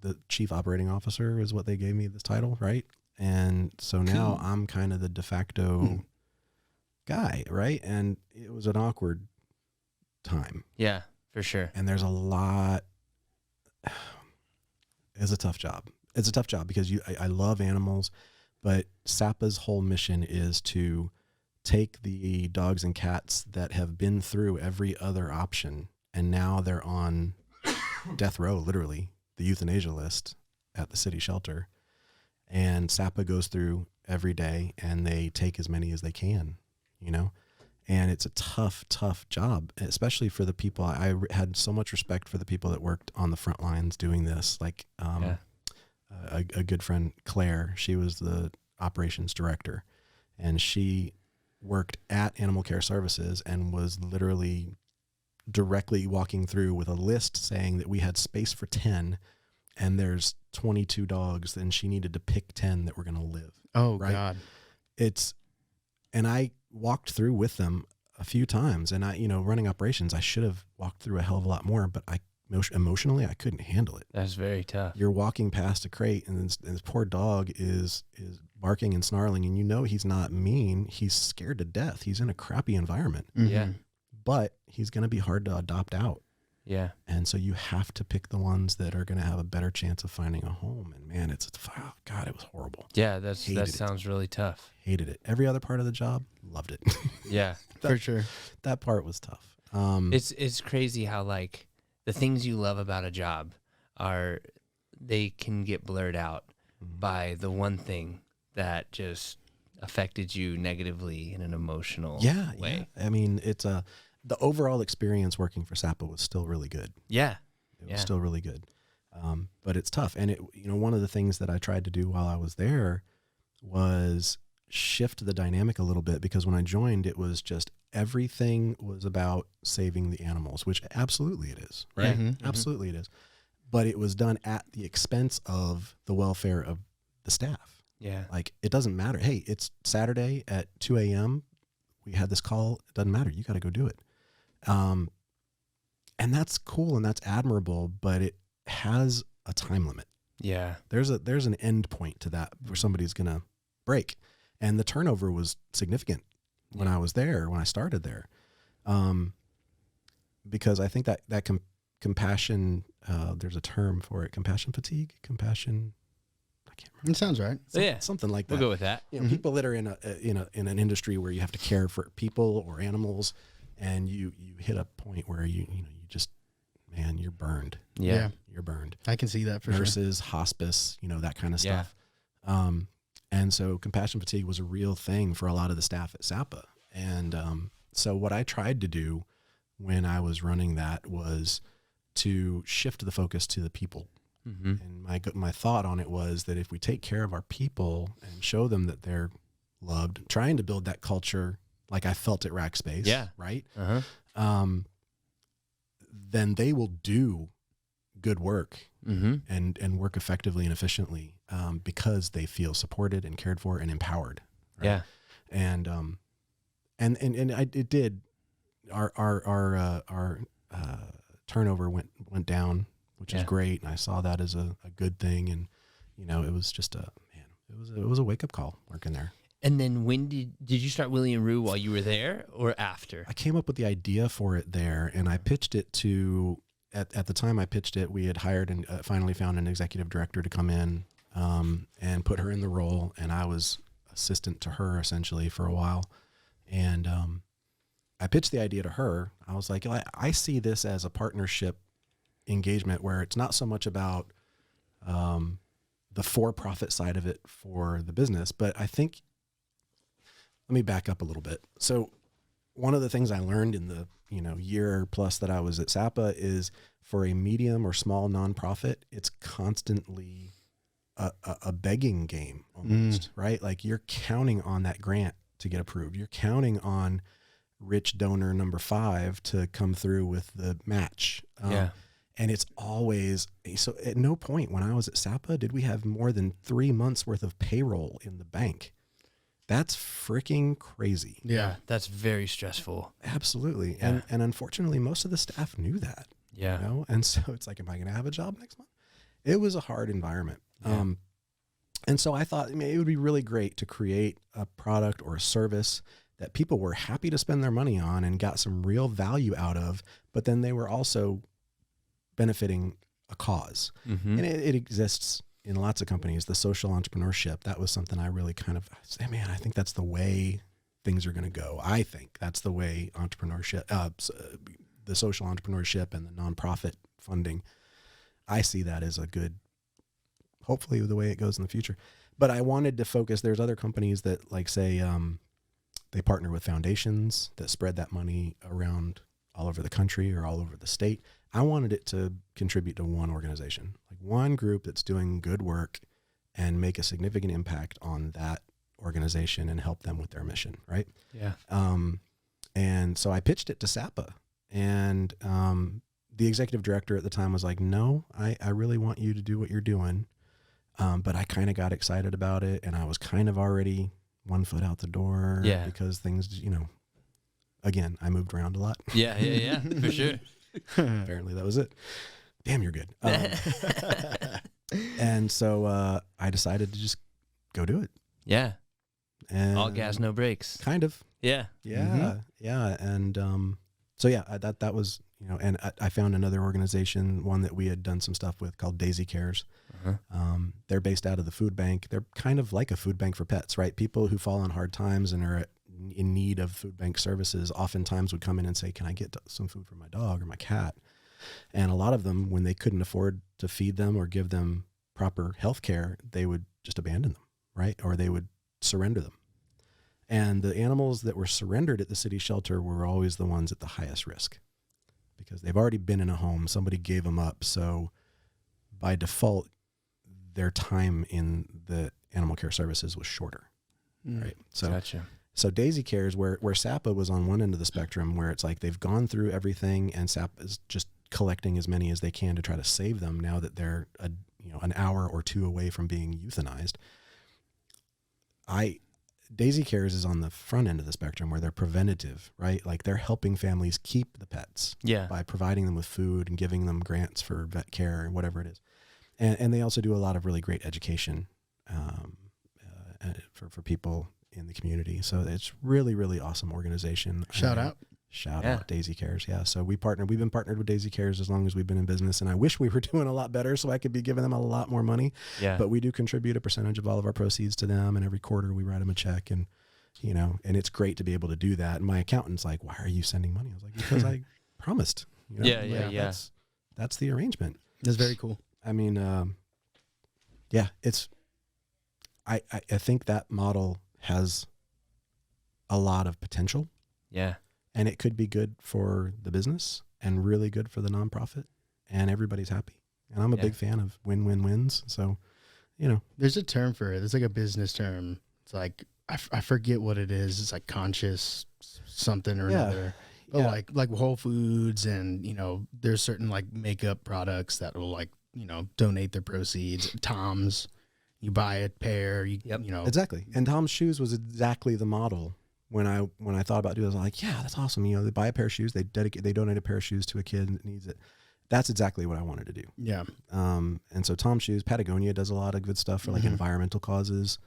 the chief operating officer is what they gave me this title, right? And so now I'm kind of the de facto guy, right? And it was an awkward time. Yeah, for sure. And there's a lot. It's a tough job. It's a tough job because I love animals, but SAPA's whole mission is to take the dogs and cats that have been through every other option, and now they're on death row, literally, the euthanasia list at the city shelter. And SAPA goes through every day and they take as many as they can, and it's a tough job, especially for the people. I had so much respect for the people that worked on the front lines doing this. Like a good friend, Claire, she was the operations director, and she worked at Animal Care Services and was literally directly walking through with a list saying that we had space for 10 and there's 22 dogs, and she needed to pick 10 that were going to live. Oh, right? God. And I walked through with them a few times, and running operations, I should have walked through a hell of a lot more, but emotionally, I couldn't handle it. That's very tough. You're walking past a crate and this poor dog is barking and snarling, and he's not mean. He's scared to death. He's in a crappy environment. Mm-hmm. Yeah. But he's going to be hard to adopt out. Yeah. And so you have to pick the ones that are going to have a better chance of finding a home. And man, it was horrible. Yeah, that sounds really tough. Hated it. Every other part of the job, loved it. Yeah, for sure. That part was tough. It's crazy how like the things you love about a job they can get blurred out by the one thing that just affected you negatively in an emotional way. Yeah. I mean, the overall experience working for SAPA was still really good. Yeah. It was still really good. But it's tough. And one of the things that I tried to do while I was there was shift the dynamic a little bit, because when I joined, it was just everything was about saving the animals, which absolutely it is, right? Mm-hmm. Absolutely it is. But it was done at the expense of the welfare of the staff. Yeah. Like, it doesn't matter. Hey, it's Saturday at 2 a.m. We had this call. It doesn't matter. You got to go do it. And that's cool and that's admirable, but it has a time limit. Yeah. There's an end point to that where somebody's going to break. And the turnover was significant when I was there, when I started there. Because I think that compassion, there's a term for it, compassion fatigue, I can't remember. It sounds right. Something like that. We'll go with that. People that are in an industry where you have to care for people or animals, and you hit a point where you just, man, you're burned. Yeah. You're burned. I can see that for sure. Nurses, hospice, that kind of stuff. And so compassion fatigue was a real thing for a lot of the staff at SAPA. And so what I tried to do when I was running that was to shift the focus to the people. And my thought on it was that if we take care of our people and show them that they're loved, trying to build that culture like I felt at Rackspace, right? Then they will do good work and work effectively and efficiently because they feel supported and cared for and empowered. Right? Yeah. And it did. Our turnover went down, which is great, and I saw that as a good thing. And it was just it was a wake up call working there. And then when did you start Willie and Roo while you were there or after? I came up with the idea for it there, and I pitched it to. At the time I pitched it, we had hired and finally found an executive director to come in and put her in the role, and I was assistant to her essentially for a while. And I pitched the idea to her. I was like, I see this as a partnership engagement where it's not so much about the for-profit side of it for the business, but I think, let me back up a little bit. So one of the things I learned in the year plus that I was at SAPA is for a medium or small nonprofit, it's constantly a begging game almost, right? Like you're counting on that grant to get approved. You're counting on rich donor number 5 to come through with the match. And it's always, so at no point when I was at SAPA did we have more than 3 months worth of payroll in the bank. That's freaking crazy. Yeah, that's very stressful. Absolutely. Yeah. And unfortunately, most of the staff knew that. Yeah. And so it's like, am I going to have a job next month? It was a hard environment. Yeah. And so I thought, it would be really great to create a product or a service that people were happy to spend their money on and got some real value out of, but then they were also benefiting a cause. And it exists in lots of companies, the social entrepreneurship. That was something I really kind of say, man, I think that's the way things are going to go. I think that's the way entrepreneurship, the social entrepreneurship and the nonprofit funding, I see that as a good, hopefully the way it goes in the future. But I wanted to focus, there's other companies that like say, they partner with foundations that spread that money around all over the country or all over the state. I wanted it to contribute to one organization, like one group that's doing good work and make a significant impact on that organization and help them with their mission, right? Yeah. And so I pitched it to SAPA, and the executive director at the time was like, no, I really want you to do what you're doing. But I kind of got excited about it, and I was kind of already 1 foot out the door because things, again, I moved around a lot. Yeah, for sure. Apparently that was it. Damn, you're good. And so I decided to just go do it. Yeah. And all gas, no brakes. Kind of. Yeah. Yeah. Yeah. And so yeah, that was, and I found another organization, one that we had done some stuff with called Daisy Cares. They're based out of the food bank. They're kind of like a food bank for pets, right? People who fall on hard times and are in need of food bank services oftentimes would come in and say, can I get some food for my dog or my cat? And a lot of them, when they couldn't afford to feed them or give them proper health care, they would just abandon them, right? Or they would surrender them. And the animals that were surrendered at the city shelter were always the ones at the highest risk because they've already been in a home. Somebody gave them up. So by default, their time in the animal care services was shorter, right? So, gotcha. So Daisy Cares, where SAPA was on one end of the spectrum, where it's like they've gone through everything and SAPA is just collecting as many as they can to try to save them now that they're an hour or two away from being euthanized. Daisy Cares is on the front end of the spectrum where they're preventative, right? Like they're helping families keep the pets by providing them with food and giving them grants for vet care and whatever it is. And they also do a lot of really great education for people in the community. So it's really, really awesome organization. Shout out Daisy Cares. Yeah. So we've been partnered with Daisy Cares as long as we've been in business, and I wish we were doing a lot better so I could be giving them a lot more money. Yeah. But we do contribute a percentage of all of our proceeds to them, and every quarter we write them a check, and and it's great to be able to do that. And my accountant's like, why are you sending money? I was like, because I promised. That's the arrangement. That's very cool. I mean, I think that model has a lot of potential. Yeah. And it could be good for the business and really good for the nonprofit. and everybody's happy. And I'm a big fan of win-win-wins. So, there's a term for it. It's like a business term. It's like, I forget what it is. It's like conscious something or another. But like Whole Foods and, there's certain like makeup products that will like, donate their proceeds. Tom's, you buy a pair, Exactly. And Tom's shoes was exactly the model. When I thought about doing it, I was like, yeah, that's awesome. They buy a pair of shoes, they donate a pair of shoes to a kid that needs it. That's exactly what I wanted to do. Yeah. And so Tom's Shoes, Patagonia does a lot of good stuff for like environmental causes.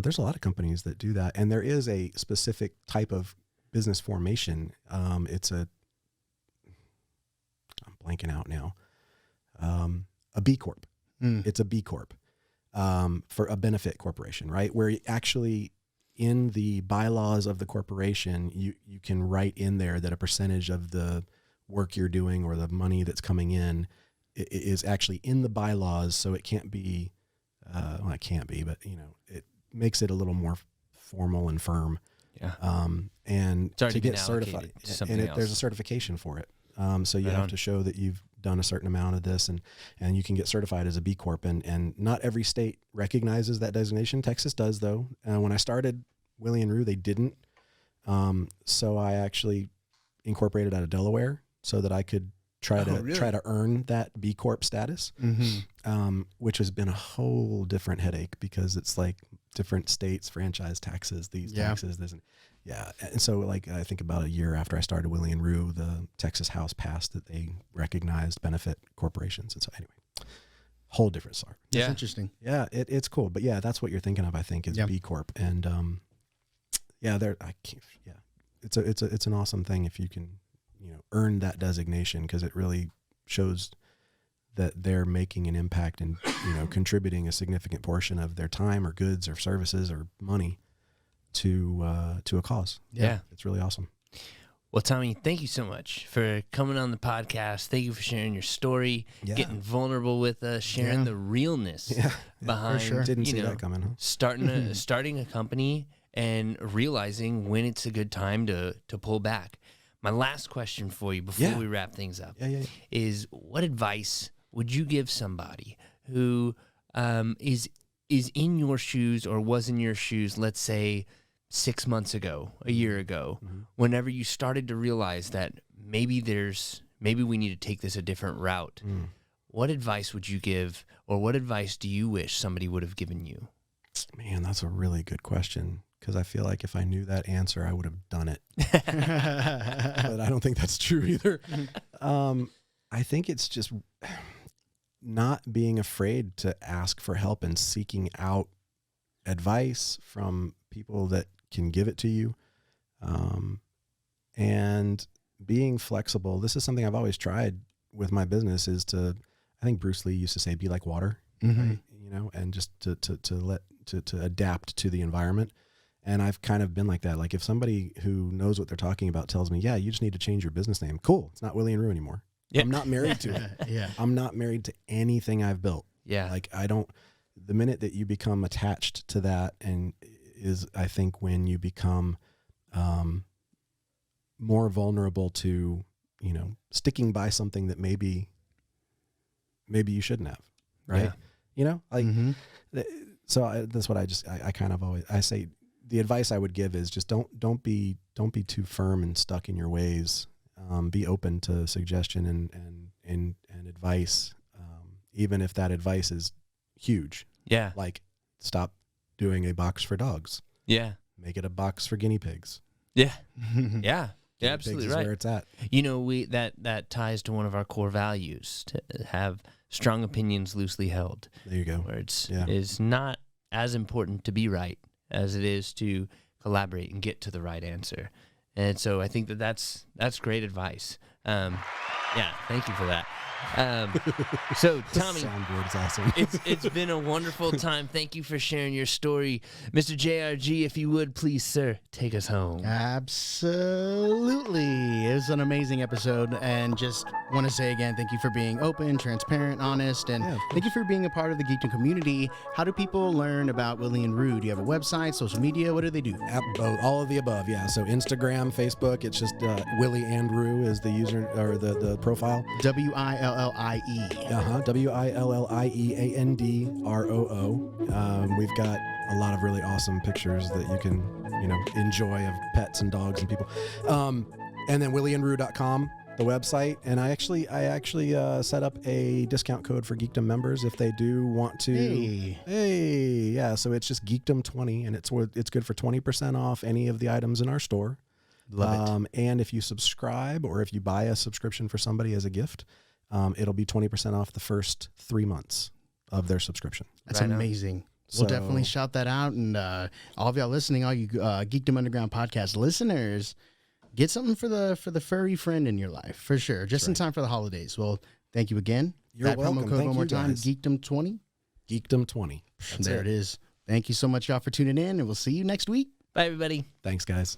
There's a lot of companies that do that. And there is a specific type of business formation. I'm blanking out now. A B Corp. It's a B Corp for a benefit corporation, right? Where actually in the bylaws of the corporation, you can write in there that a percentage of the work you're doing or the money that's coming in is actually in the bylaws. So it can't be, it can't be, but it makes it a little more formal and firm. Yeah. And to get certified, there's a certification for it. So you have to show that you've done a certain amount of this and you can get certified as a B Corp and not every state recognizes that designation. Texas does though. When I started Willie and Roo, they didn't. So I actually incorporated out of Delaware so that I could try to earn that B Corp status, which has been a whole different headache because it's like different states, franchise taxes, taxes, this and and so like I think about a year after I started Willie and Roo, the Texas House passed that they recognized benefit corporations, and so anyway, whole different story. That's interesting. Yeah, it's cool, but that's what you're thinking of. I think is B Corp, and it's an awesome thing if you can earn that designation because it really shows that they're making an impact and contributing a significant portion of their time or goods or services or money to a cause. Yeah. It's really awesome. Well, Tommy, thank you so much for coming on the podcast. Thank you for sharing your story, getting vulnerable with us, sharing the realness behind. For sure. Didn't see that coming. Huh? Starting a company and realizing when it's a good time to pull back. My last question for you before we wrap things up is: what advice would you give somebody who is in your shoes or was in your shoes, let's say 6 months ago, a year ago, whenever you started to realize that maybe we need to take this a different route? What advice would you give, or what advice do you wish somebody would have given you? Man, that's a really good question. Because I feel like if I knew that answer, I would have done it. But I don't think that's true either. I think it's just not being afraid to ask for help and seeking out advice from people that can give it to you. And being flexible. This is something I've always tried with my business is I think Bruce Lee used to say, be like water, right? And just to adapt to the environment. And I've kind of been like that. Like if somebody who knows what they're talking about tells me, you just need to change your business name. Cool. It's not Willie and Roo anymore. Yep. I'm not married to it. I'm not married to anything I've built. Like the minute that you become attached to that and is, I think when you become, more vulnerable to, sticking by something that maybe you shouldn't have. Right. So that's what I kind of always, I say, the advice I would give is just don't be too firm and stuck in your ways. Be open to suggestion and advice, even if that advice is huge. Yeah, like stop doing a box for dogs. Yeah, make it a box for guinea pigs. Yeah, yeah, absolutely right. Where it's at. That ties to one of our core values to have strong opinions loosely held. There you go. Where it's not as important to be right as it is to collaborate and get to the right answer. And so I think that's great advice. Thank you for that. So Tommy, soundboard is awesome. it's been a wonderful time. Thank you for sharing your story. Mr. JRG, if you would please, sir, take us home. Absolutely. It was an amazing episode, and just want to say again, thank you for being open, transparent, honest, and thank you for being a part of the Geekdom community. How do people learn about Willie and Roo? Do you have a website, social media? What do they do? All of the above, yeah. So Instagram, Facebook, it's just Willie and Roo is the user or the profile. WILLIE. WILLIEANDROO. We've got a lot of really awesome pictures that you can, enjoy of pets and dogs and people. And then willyandroo.com, the website. And I actually set up a discount code for Geekdom members if they do want to. Hey, yeah. So it's just Geekdom20, and it's good for 20% off any of the items in our store. Love it. And if you subscribe or if you buy a subscription for somebody as a gift, it'll be 20% off the first 3 months of their subscription. That's amazing. We'll definitely shout that out. And all of y'all listening, all you Geekdom Underground podcast listeners, get something for the furry friend in your life, for sure. Just in time for the holidays. Well, thank you again. You're welcome. Promo code Thank one more you, time, guys. Geekdom20. Geekdom20. There it is. Thank you so much, y'all, for tuning in, and we'll see you next week. Bye, everybody. Thanks, guys.